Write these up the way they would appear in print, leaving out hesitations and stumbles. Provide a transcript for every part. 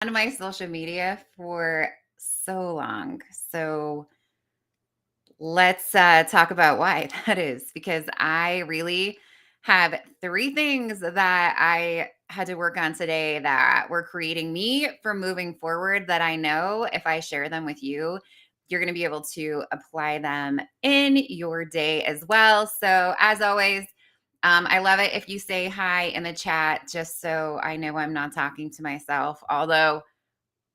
on my social media for so long. So let's talk about why that is, because I really have three things that I had to work on today that were creating me from moving forward that I know if I share them with you, you're going to be able to apply them in your day as well. So, as always, I love it if you say hi in the chat just so I know I'm not talking to myself. Although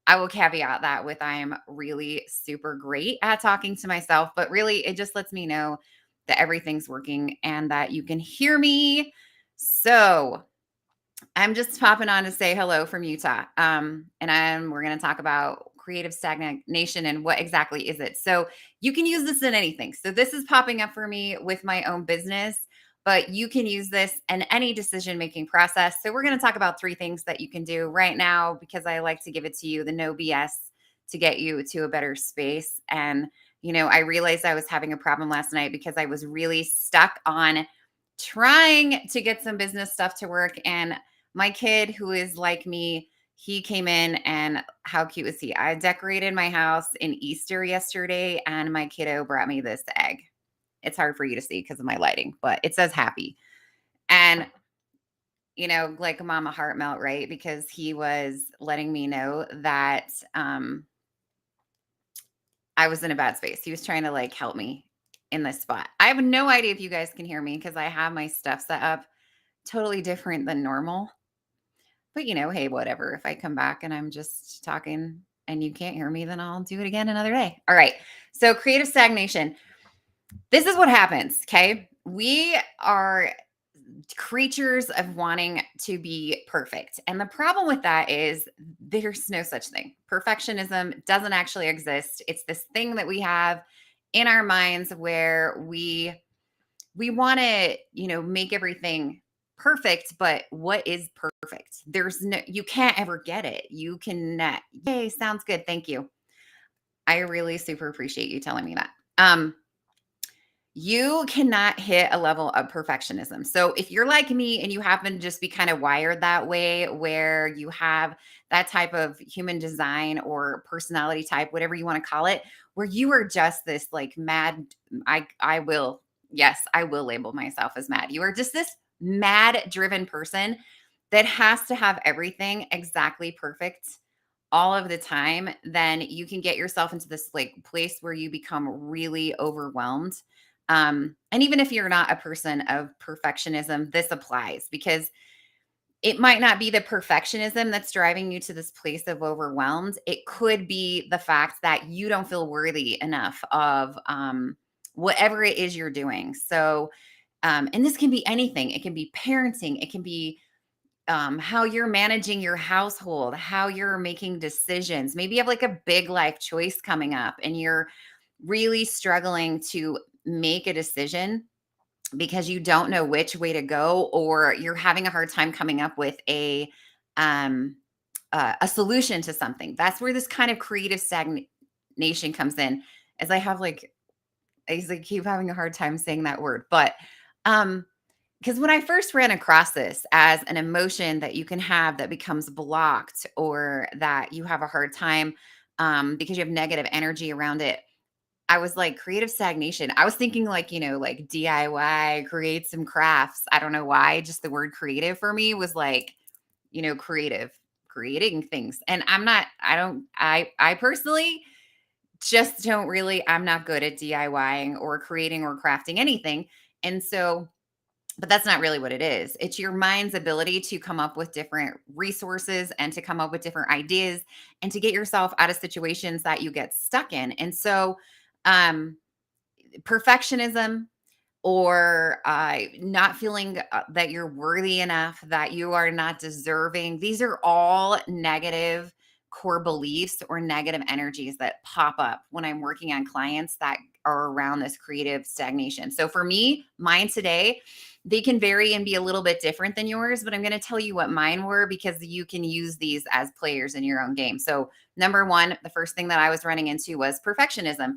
I will caveat that with I am really super great at talking to myself, but really it just lets me know that everything's working and that you can hear me. So I'm just popping on to say hello from Utah. We're going to talk about creative stagnation and what exactly is it. So you can use this in anything. So this is popping up for me with my own business, but you can use this in any decision making process. So we're going to talk about three things that you can do right now because I like to give it to you, the no BS, to get you to a better space. And I realized I was having a problem last night because I was really stuck on trying to get some business stuff to work, and my kid, who is like me, he came in, and how cute was he? I decorated my house in Easter yesterday, and my kiddo brought me this egg. It's hard for you to see because of my lighting, but it says happy. And, like a mama heart melt, right? Because he was letting me know that I was in a bad space. He was trying to like help me in this spot. I have no idea if you guys can hear me because I have my stuff set up totally different than normal. But, hey, whatever. If I come back and I'm just talking and you can't hear me, then I'll do it again another day. All right. So, creative stagnation. This is what happens. Okay. We are creatures of wanting to be perfect. And the problem with that is there's no such thing. Perfectionism doesn't actually exist. It's this thing that we have in our minds where we want to, make everything perfect, but what is perfect? You can't ever get it. You can, yay, sounds good. Thank you. I really super appreciate you telling me that. You cannot hit a level of perfectionism. So if you're like me and you happen to just be kind of wired that way, where you have that type of human design or personality type, whatever you want to call it, where you are just this like mad, I will, yes, I will label myself as mad. You are just this mad driven person that has to have everything exactly perfect all of the time, then you can get yourself into this like place where you become really overwhelmed. And even if you're not a person of perfectionism, this applies because it might not be the perfectionism that's driving you to this place of overwhelmed. It could be the fact that you don't feel worthy enough of whatever it is you're doing. So, and this can be anything. It can be parenting. It can be how you're managing your household, how you're making decisions. Maybe you have like a big life choice coming up and you're really struggling to make a decision because you don't know which way to go, or you're having a hard time coming up with um a solution to something. That's where this kind of creative stagnation comes in. As I keep having a hard time saying that word, but because when I first ran across this as an emotion that you can have that becomes blocked, or that you have a hard time because you have negative energy around it, I was like, creative stagnation. I was thinking like, like DIY, create some crafts. I don't know why. Just the word creative for me was like, creative, creating things. And I personally just don't really, I'm not good at DIYing or creating or crafting anything. And so, but that's not really what it is. It's your mind's ability to come up with different resources and to come up with different ideas and to get yourself out of situations that you get stuck in. And so, um, perfectionism, or not feeling that you're worthy enough, that you are not deserving, these are all negative core beliefs or negative energies that pop up when I'm working on clients that are around this creative stagnation. So for me, mine today, they can vary and be a little bit different than yours, but I'm going to tell you what mine were because you can use these as players in your own game. So number one, the first thing that I was running into was perfectionism.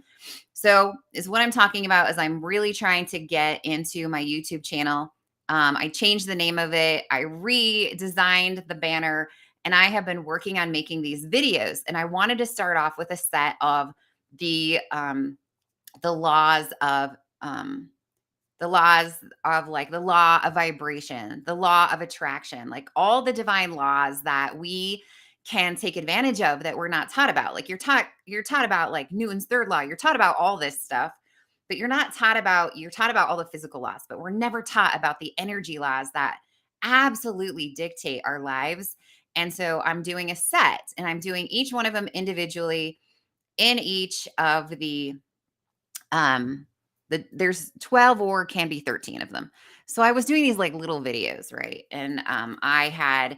So is what I'm talking about is I'm really trying to get into my YouTube channel. I changed the name of it. I redesigned the banner, and I have been working on making these videos. And I wanted to start off with a set of the um, the laws of um, the laws of like the law of vibration, the law of attraction, like all the divine laws that we can take advantage of that we're not taught about. Like you're taught about like Newton's third law, you're taught about all this stuff, but you're taught about all the physical laws, but we're never taught about the energy laws that absolutely dictate our lives. And so I'm doing a set and I'm doing each one of them individually in each of um there's 12 or can be 13 of them. So I was doing these like little videos, right? And I had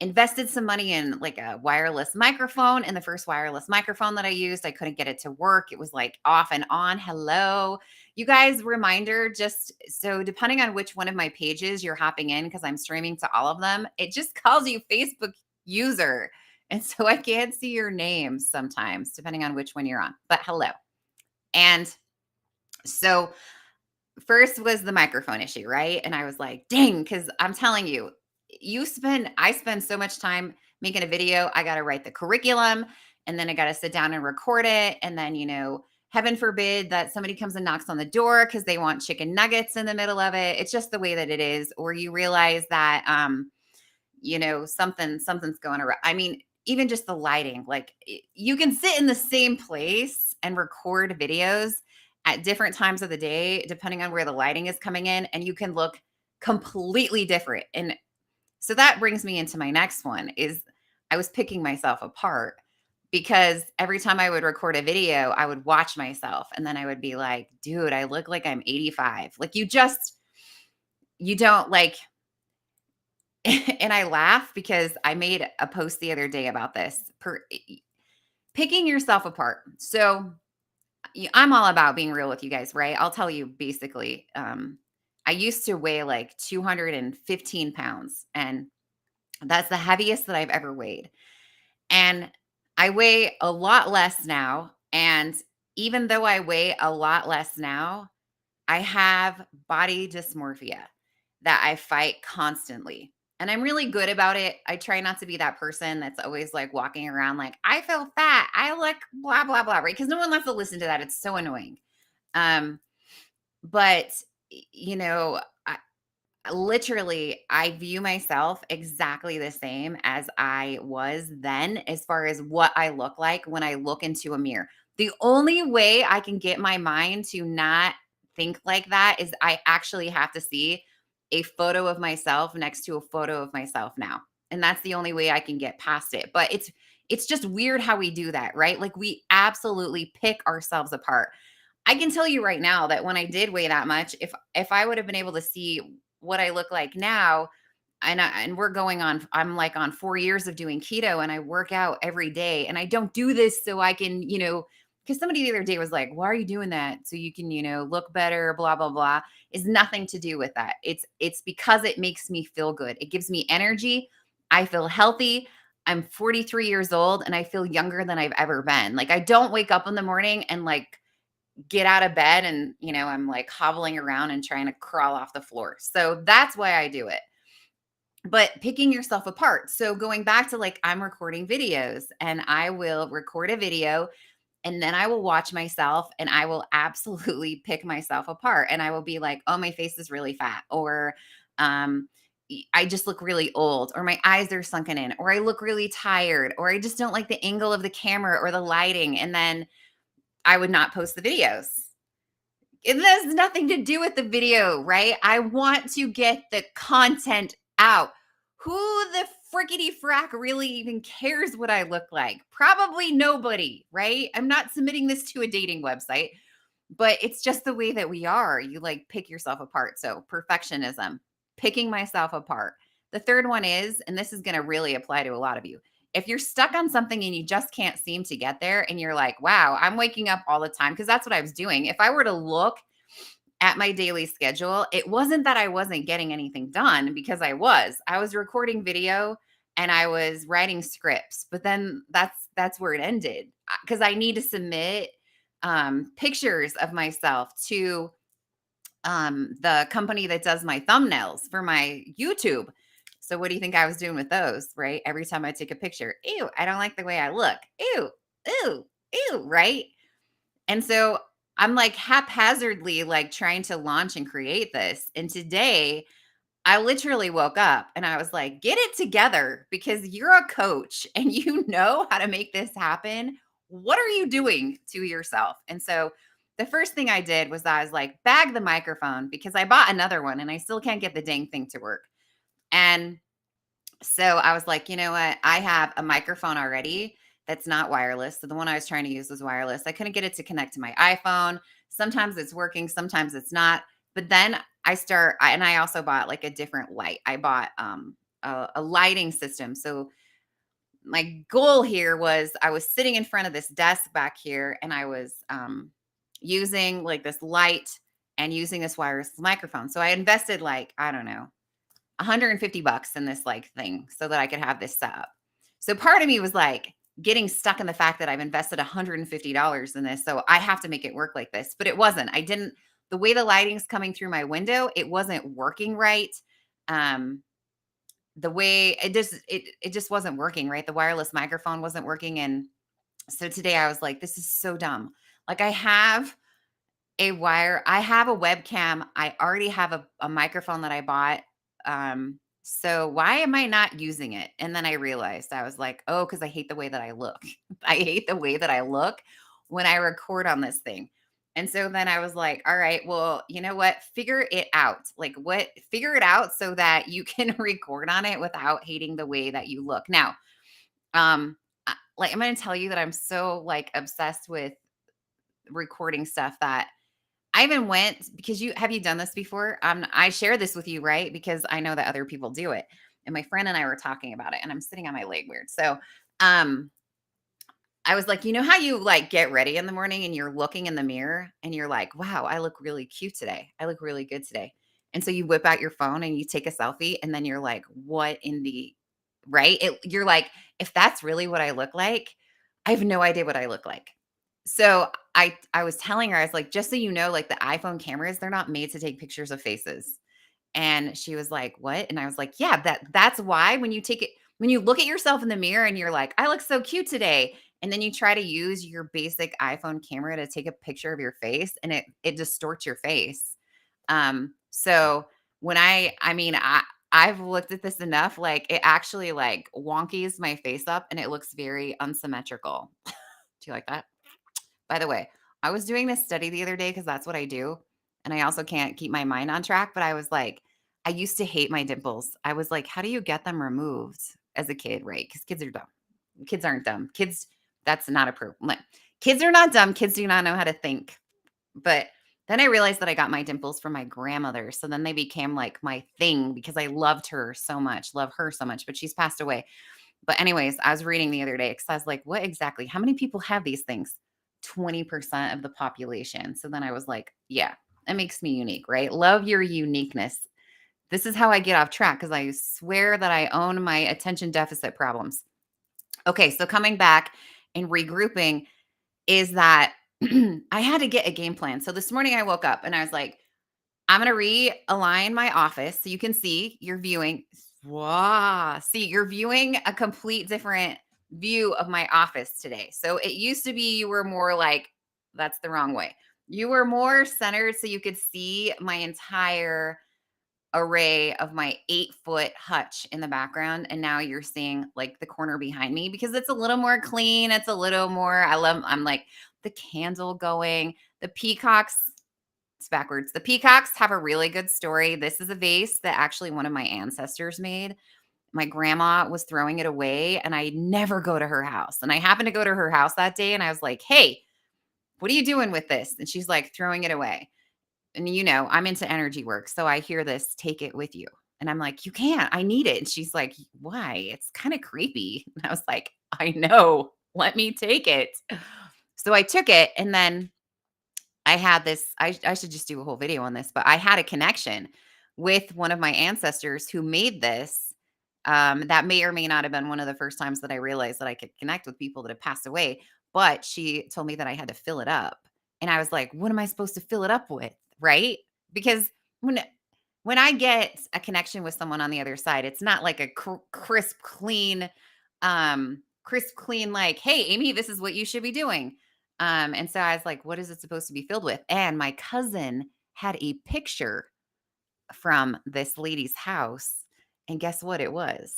invested some money in like a wireless microphone, and the first wireless microphone that I used, I couldn't get it to work. It was like off and on. Hello. You guys, reminder, just so depending on which one of my pages you're hopping in, because I'm streaming to all of them, it just calls you Facebook user. And so I can't see your name sometimes, depending on which one you're on. But hello. And so first was the microphone issue, right? And I was like, dang, because I'm telling you, I spend so much time making a video. I got to write the curriculum, and then I got to sit down and record it. And then, heaven forbid that somebody comes and knocks on the door because they want chicken nuggets in the middle of it. It's just the way that it is. Or you realize that, something's going around. I mean, even just the lighting, like you can sit in the same place and record videos at different times of the day, depending on where the lighting is coming in, and you can look completely different. And so that brings me into my next one is I was picking myself apart because every time I would record a video, I would watch myself and then I would be like, dude, I look like I'm 85. Like you don't like, and I laugh because I made a post the other day about this picking yourself apart. So I'm all about being real with you guys, right? I'll tell you basically. I used to weigh like 215 pounds, and that's the heaviest that I've ever weighed. And I weigh a lot less now. And even though I weigh a lot less now, I have body dysmorphia that I fight constantly. And I'm really good about it. I try not to be that person that's always like walking around like, I feel fat. I look blah, blah, blah, right? Because no one wants to listen to that. It's so annoying. Um, but, you know, literally, I view myself exactly the same as I was then, as far as what I look like when I look into a mirror. The only way I can get my mind to not think like that is I actually have to see a photo of myself next to a photo of myself now. And that's the only way I can get past it. But it's just weird how we do that, right? Like we absolutely pick ourselves apart. I can tell you right now that when I did weigh that much, if I would have been able to see what I look like now, and we're going on, I'm like on 4 years of doing keto, and I work out every day, and I don't do this so I can, because somebody the other day was like, "Why are you doing that? So you can, look better, blah blah blah." Is nothing to do with that. It's because it makes me feel good. It gives me energy. I feel healthy. I'm 43 years old and I feel younger than I've ever been. Like I don't wake up in the morning and like get out of bed and, I'm like hobbling around and trying to crawl off the floor. So that's why I do it. But picking yourself apart. So going back to like, I'm recording videos and I will record a video and then I will watch myself and I will absolutely pick myself apart. And I will be like, oh, my face is really fat, or um, I just look really old, or my eyes are sunken in, or I look really tired, or I just don't like the angle of the camera or the lighting. And then I would not post the videos. It has nothing to do with the video, right? I want to get the content out. Who the frickety frack really even cares what I look like? Probably nobody, right? I'm not submitting this to a dating website, but it's just the way that we are. You like pick yourself apart. So, perfectionism, picking myself apart. The third one is, and this is going to really apply to a lot of you. If you're stuck on something and you just can't seem to get there, and you're like, wow, I'm waking up all the time, because that's what I was doing. If I were to look at my daily schedule, it wasn't that I wasn't getting anything done, because I was recording video and I was writing scripts, but then that's where it ended, because I need to submit pictures of myself to the company that does my thumbnails for my YouTube. So what do you think I was doing with those, right? Every time I take a picture, ew, I don't like the way I look. Ew, ew, ew, right? And so I'm like haphazardly like trying to launch and create this. And today I literally woke up and I was like, get it together because you're a coach and you know how to make this happen. What are you doing to yourself? And so the first thing I did was I was like, bag the microphone because I bought another one and I still can't get the dang thing to work. And so I was like, you know what? I have a microphone already that's not wireless. So the one I was trying to use was wireless. I couldn't get it to connect to my iPhone. Sometimes it's working, sometimes it's not. But then and I also bought like a different light. I bought a lighting system. So my goal here was I was sitting in front of this desk back here and I was using like this light and using this wireless microphone. So I invested like, I don't know, 150 bucks in this like thing so that I could have this set up. So part of me was like getting stuck in the fact that I've invested $150 in this. So I have to make it work like this. But it wasn't. I didn't the way the lighting's coming through my window, it wasn't working right. Um the way it just wasn't working, right? The wireless microphone wasn't working. And so today I was like, this is so dumb. Like I have a webcam. I already have a microphone that I bought. So why am I not using it? And then I realized I was like, oh, because I hate the way that I look. I hate the way that I look when I record on this thing. And so then I was like, all right, well, you know what? Figure it out. Figure it out so that you can record on it without hating the way that you look. Now, like I'm going to tell you that I'm so like obsessed with recording stuff that I even went because you done this before? I share this with you, right? Because I know that other people do it. And my friend and I were talking about it and I'm sitting on my leg weird. So, um I was like, you know how you like get ready in the morning and you're looking in the mirror and you're like, wow, I look really cute today. I look really good today. And so you whip out your phone and you take a selfie and then you're like, what in the right? You're like, if that's really what I look like, I have no idea what I look like. So I was telling her, I was like, just so you know, like the iPhone cameras, they're not made to take pictures of faces. And she was like, "What?" And I was like, "Yeah, that's why when you look at yourself in the mirror and you're like, I look so cute today." And then you try to use your basic iPhone camera to take a picture of your face and it distorts your face. So when I've looked at this enough, like it actually like wonkies my face up and it looks very unsymmetrical. Do you like that? By the way, I was doing this study the other day because that's what I do. And I also can't keep my mind on track. But I was like, I used to hate my dimples. I was like, how do you get them removed as a kid? Right. Because kids are dumb. Kids aren't dumb. Kids, that's not a problem. Kids are not dumb. Kids do not know how to think. But then I realized that I got my dimples from my grandmother. So then they became like my thing because I loved her so much, love her so much, but she's passed away. But anyways, I was reading the other day because I was like, what exactly? How many people have these things? 20% of the population. So then I was like, yeah, that makes me unique, right? Love your uniqueness. This is how I get off track because I swear that I own my attention deficit problems. Okay, so coming back and regrouping is that I had to get a game plan. So this morning I woke up and I was like, I'm going to realign my office so you can see you're viewing. Wow. See, you're viewing a complete different view of my office today. So it used to be you were more like, that's the wrong way. You were more centered so you could see my entire array of my 8-foot hutch in the background. And now you're seeing like the corner behind me because it's a little more clean. It's a little more, I'm like the candle going, the peacocks it's backwards. The peacocks have a really good story. This is a vase that actually one of my ancestors made. My grandma was throwing it away, and I never go to her house. And I happened to go to her house that day, and I was like, hey, what are you doing with this? And she's like, throwing it away. And I'm into energy work. So I hear this, take it with you. And I'm like, you can't, I need it. And she's like, why? It's kind of creepy. And I was like, I know, let me take it. So I took it, and then I had this I should just do a whole video on this, but I had a connection with one of my ancestors who made this. That may or may not have been one of the first times that I realized that I could connect with people that have passed away, but she told me that I had to fill it up. And I was like, what am I supposed to fill it up with? Right? Because when when I get a connection with someone on the other side, it's not like a crisp, clean, like, hey, Amy, this is what you should be doing. And so I was like, what is it supposed to be filled with? And my cousin had a picture from this lady's house. And guess what it was?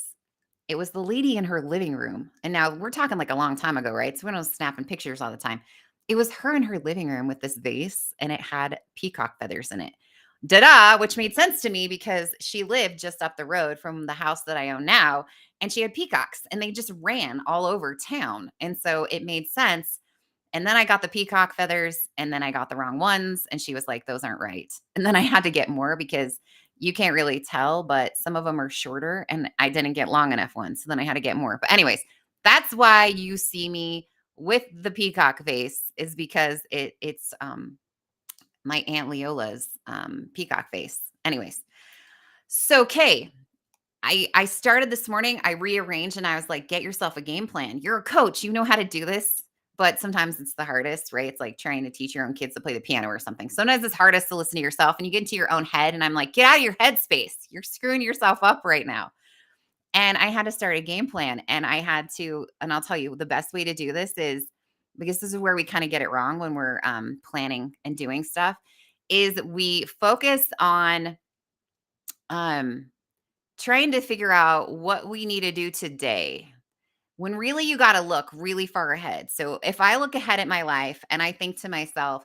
It was the lady in her living room. And now we're talking like a long time ago, right? So we don't snapping pictures all the time. It was her in her living room with this vase and it had peacock feathers in it. Da-da, which made sense to me because she lived just up the road from the house that I own now. And she had peacocks and they just ran all over town. And so it made sense. And then I got the peacock feathers and then I got the wrong ones. And she was like, those aren't right. And then I had to get more because you can't really tell, but some of them are shorter and I didn't get long enough ones. So then I had to get more. But, anyways, that's why you see me with the peacock vase, is because it's my Aunt Leola's peacock vase. Anyways, so Kay, I started this morning, I rearranged and I was like, get yourself a game plan. You're a coach, you know how to do this. But sometimes it's the hardest, right? It's like trying to teach your own kids to play the piano or something. Sometimes it's hardest to listen to yourself and you get into your own head. And I'm like, get out of your head space. You're screwing yourself up right now. And I had to start a game plan. And I had to, and I'll tell you, the best way to do this is, because this is where we kind of get it wrong when we're planning and doing stuff, is we focus on um, trying to figure out what we need to do today, when really you got to look really far ahead. So if I look ahead at my life and I think to myself,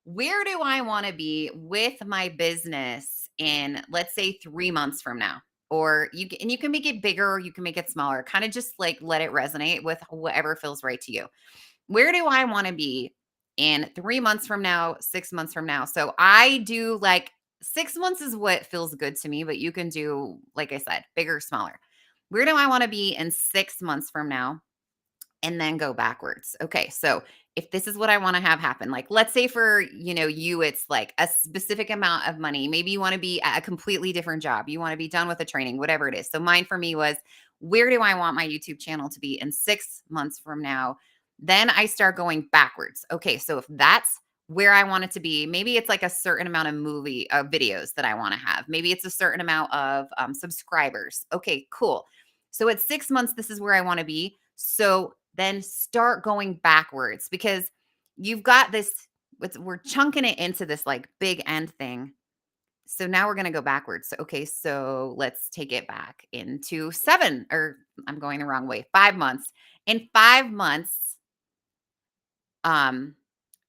where do I want to be with my business in, let's say, 3 months from now? Or and you can make it bigger or you can make it smaller, kind of just like let it resonate with whatever feels right to you. Where do I want to be in 3 months from now, 6 months from now? So I do like 6 months is what feels good to me, but you can do, like I said, bigger, smaller. Where do I want to be in 6 months from now? And then go backwards. Okay, so if this is what I want to have happen, like let's say for you, it's like a specific amount of money. Maybe you want to be at a completely different job. You want to be done with the training, whatever it is. So mine for me was, where do I want my YouTube channel to be in 6 months from now? Then I start going backwards. Okay, so if that's where I want it to be, maybe it's like a certain amount of videos that I want to have. Maybe it's a certain amount of subscribers. Okay, cool. So at 6 months, this is where I want to be. So then start going backwards, because you've got this, we're chunking it into this like big end thing. So now we're going to go backwards. So, okay, so let's take it back into 7, or I'm going the wrong way, 5 months. In 5 months, um,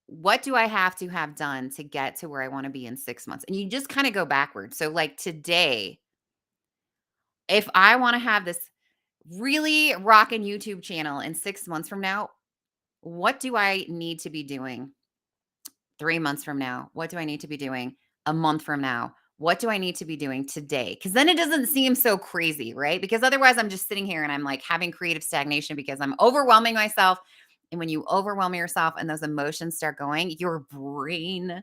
what do I have to have done to get to where I want to be in 6 months? And you just kind of go backwards. So, like today, if I want to have this really rocking YouTube channel in 6 months from now, what do I need to be doing 3 months from now? What do I need to be doing a month from now? What do I need to be doing today? Because then it doesn't seem so crazy, right? Because otherwise, I'm just sitting here and I'm like having creative stagnation because I'm overwhelming myself. And when you overwhelm yourself and those emotions start going, your brain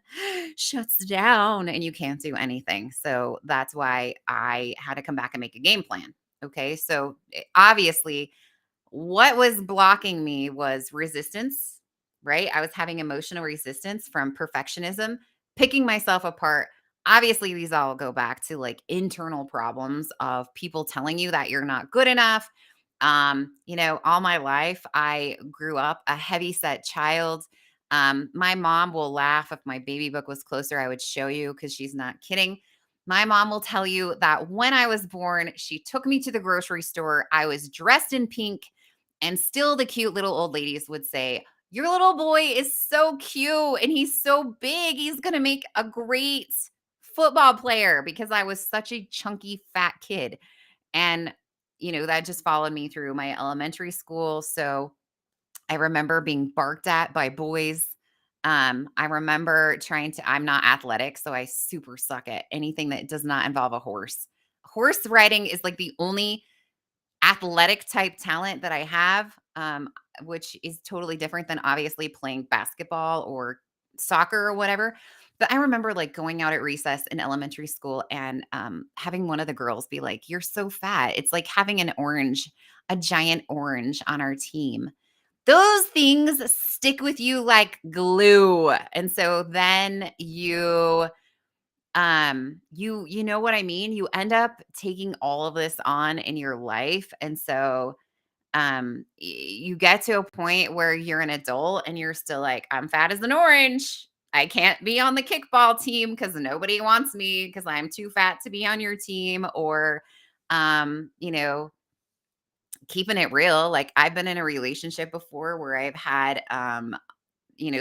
shuts down and you can't do anything. So that's why I had to come back and make a game plan. Okay. So obviously, what was blocking me was resistance, right? I was having emotional resistance from perfectionism, picking myself apart. Obviously, these all go back to like internal problems of people telling you that you're not good enough. All my life, I grew up a heavy set child. My mom will laugh. If my baby book was closer, I would show you, because she's not kidding. My mom will tell you that when I was born, she took me to the grocery store. I was dressed in pink. And still, the cute little old ladies would say, your little boy is so cute and he's so big. He's going to make a great football player, because I was such a chunky, fat kid. And, that just followed me through my elementary school. So I remember being barked at by boys. I remember I'm not athletic, so I super suck at anything that does not involve a horse. Horse riding is like the only athletic type talent that I have, which is totally different than obviously playing basketball or soccer or whatever. But I remember like going out at recess in elementary school and having one of the girls be like, "You're so fat." It's like having a giant orange on our team. Those things stick with you like glue. And so then you You know what I mean? You end up taking all of this on in your life. And so you get to a point where you're an adult and you're still like, I'm fat as an orange. I can't be on the kickball team because nobody wants me because I'm too fat to be on your team. Or you know, keeping it real, like I've been in a relationship before where I've had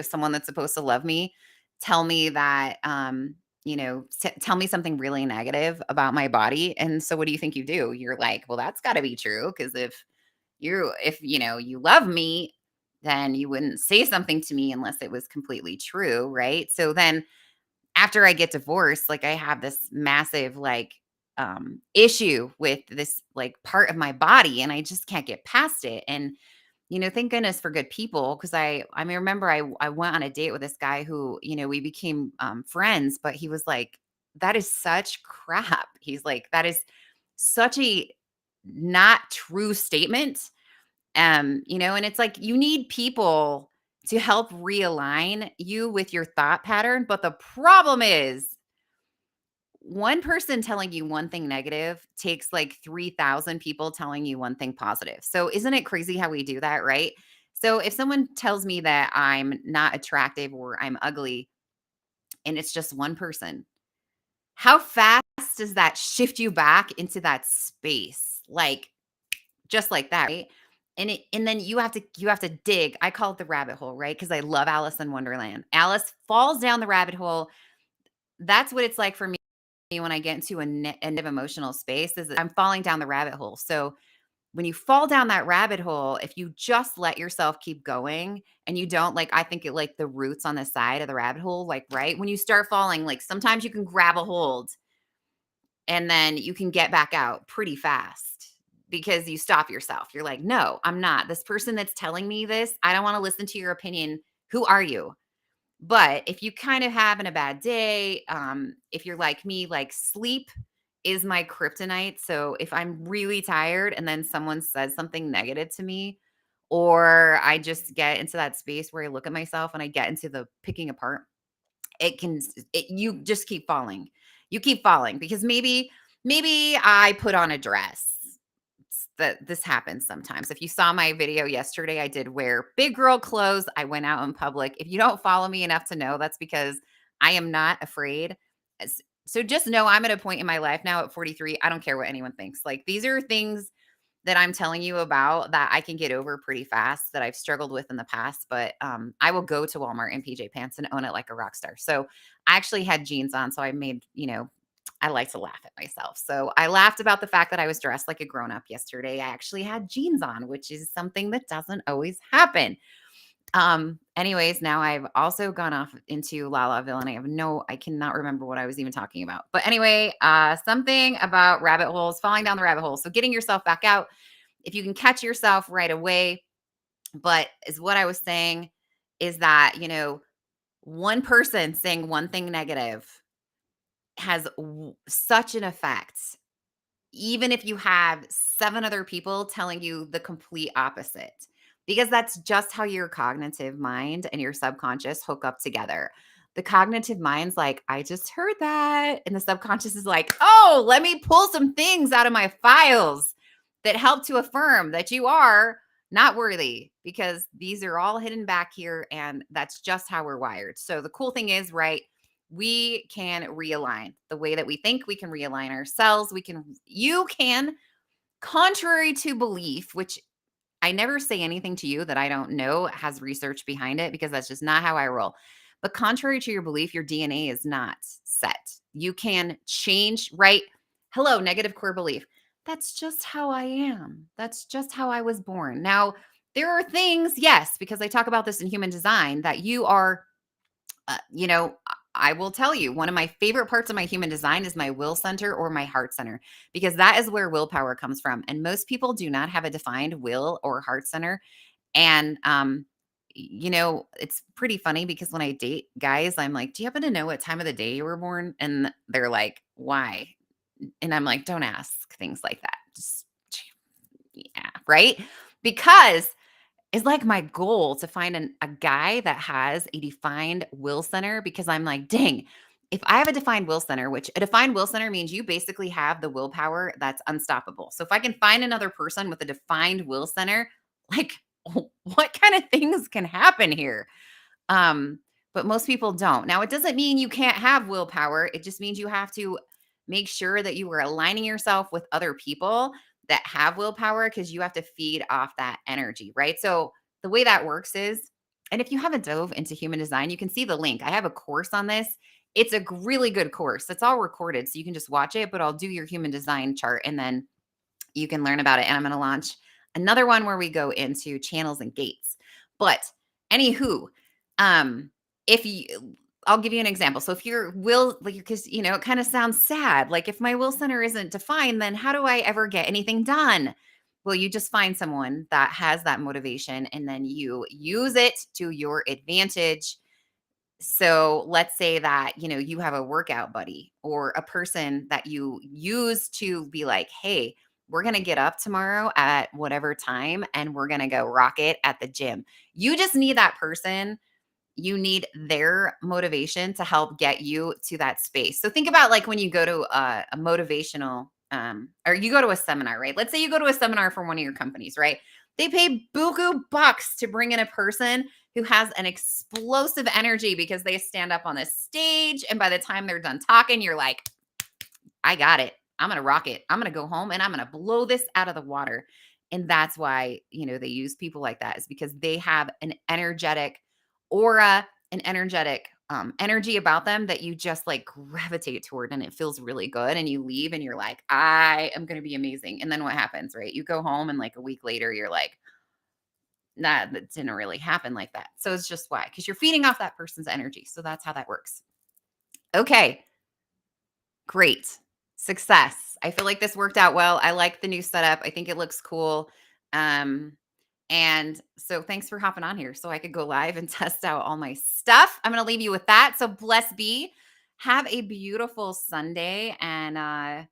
someone that's supposed to love me tell me that tell me something really negative about my body. And so what do you think you do? You're like, well, that's got to be true, because if you love me, then you wouldn't say something to me unless it was completely true, right? So then after I get divorced, like I have this massive issue with this like part of my body, and I just can't get past it. And thank goodness for good people, because I remember I went on a date with this guy who, we became friends, but he was like, that is such crap. He's like, that is such a not true statement. And it's like you need people to help realign you with your thought pattern. But the problem is, one person telling you one thing negative takes like 3,000 people telling you one thing positive. So isn't it crazy how we do that, right? So if someone tells me that I'm not attractive or I'm ugly, and it's just one person, how fast does that shift you back into that space? Like just like that, right? And then you have to dig. I call it the rabbit hole, right? Because I love Alice in Wonderland. Alice falls down the rabbit hole. That's what it's like for me when I get into a end of emotional space, is that I'm falling down the rabbit hole. So when you fall down that rabbit hole, if you just let yourself keep going and you don't, like, I think it like the roots on the side of the rabbit hole, like right when you start falling, like sometimes you can grab a hold and then you can get back out pretty fast because you stop yourself. You're like, no, I'm not. This person that's telling me this, I don't want to listen to your opinion. Who are you? But if you kind of having a bad day, if you're like me, like sleep is my kryptonite. So if I'm really tired and then someone says something negative to me, or I just get into that space where I look at myself and I get into the picking apart, you just keep falling. You keep falling because maybe I put on a dress. That this happens sometimes. If you saw my video yesterday, I did wear big girl clothes. I went out in public. If you don't follow me enough to know, that's because I am not afraid. So just know I'm at a point in my life now at 43. I don't care what anyone thinks. Like, these are things that I'm telling you about that I can get over pretty fast, that I've struggled with in the past. But I will go to Walmart in PJ pants and own it like a rock star. So I actually had jeans on. So I made, I like to laugh at myself. So I laughed about the fact that I was dressed like a grown up yesterday. I actually had jeans on, which is something that doesn't always happen. Anyways, now I've also gone off into La Laville, and I cannot remember what I was even talking about. But anyway, something about rabbit holes, falling down the rabbit hole. So getting yourself back out, if you can catch yourself right away. But is what I was saying is that, one person saying one thing negative has such an effect, even if you have 7 other people telling you the complete opposite, because that's just how your cognitive mind and your subconscious hook up together. The cognitive mind's like, I just heard that. And the subconscious is like, oh, let me pull some things out of my files that help to affirm that you are not worthy, because these are all hidden back here. And that's just how we're wired. So the cool thing is, right? We can realign the way that we think. We can realign ourselves. You can, contrary to belief, which I never say anything to you that I don't know has research behind it, because that's just not how I roll. But contrary to your belief, your DNA is not set. You can change, right? Hello, negative core belief. That's just how I am. That's just how I was born. Now, there are things, yes, because I talk about this in human design, that you are I will tell you, one of my favorite parts of my human design is my will center or my heart center, because that is where willpower comes from. And most people do not have a defined will or heart center. And, it's pretty funny because when I date guys, I'm like, do you happen to know what time of the day you were born? And they're like, why? And I'm like, don't ask things like that. Just, yeah, right. Because it's like my goal to find a guy that has a defined will center, because I'm like, dang, If I have a defined will center, which a defined will center means you basically have the willpower that's unstoppable. So if I can find another person with a defined will center, like what kind of things can happen here? Um, but most people don't. Now, it doesn't mean you can't have willpower. It just means you have to make sure that you are aligning yourself with other people that have willpower because you have to feed off that energy, right? So, the way that works is, and if you haven't dove into human design, you can see the link. I have a course on this. It's a really good course. It's all recorded, so you can just watch it, but I'll do your human design chart and then you can learn about it. And I'm going to launch another one where we go into channels and gates. But anywho, um, if you, I'll give you an example. So if your will, like, because it kind of sounds sad. Like if my will center isn't defined, then how do I ever get anything done? Well, you just find someone that has that motivation and then you use it to your advantage. So let's say that, you have a workout buddy or a person that you use to be like, hey, we're going to get up tomorrow at whatever time and we're going to go rock it at the gym. You just need that person. You need their motivation to help get you to that space. So think about like when you go to a motivational or you go to a seminar, right? Let's say you go to a seminar from one of your companies, right? They pay buku bucks to bring in a person who has an explosive energy because they stand up on a stage and by the time they're done talking, you're like, I got it. I'm going to rock it. I'm going to go home and I'm going to blow this out of the water. And that's why, they use people like that is because they have an energetic aura, an energetic energy about them that you just like gravitate toward and it feels really good. And you leave and you're like, I am going to be amazing. And then what happens, right? You go home and like a week later, you're like, nah, that didn't really happen like that. So it's just why, because you're feeding off that person's energy. So that's how that works. Okay. Great. Success. I feel like this worked out well. I like the new setup. I think it looks cool. Um, and so thanks for hopping on here so I could go live and test out all my stuff. I'm going to leave you with that. So bless be. Have a beautiful Sunday and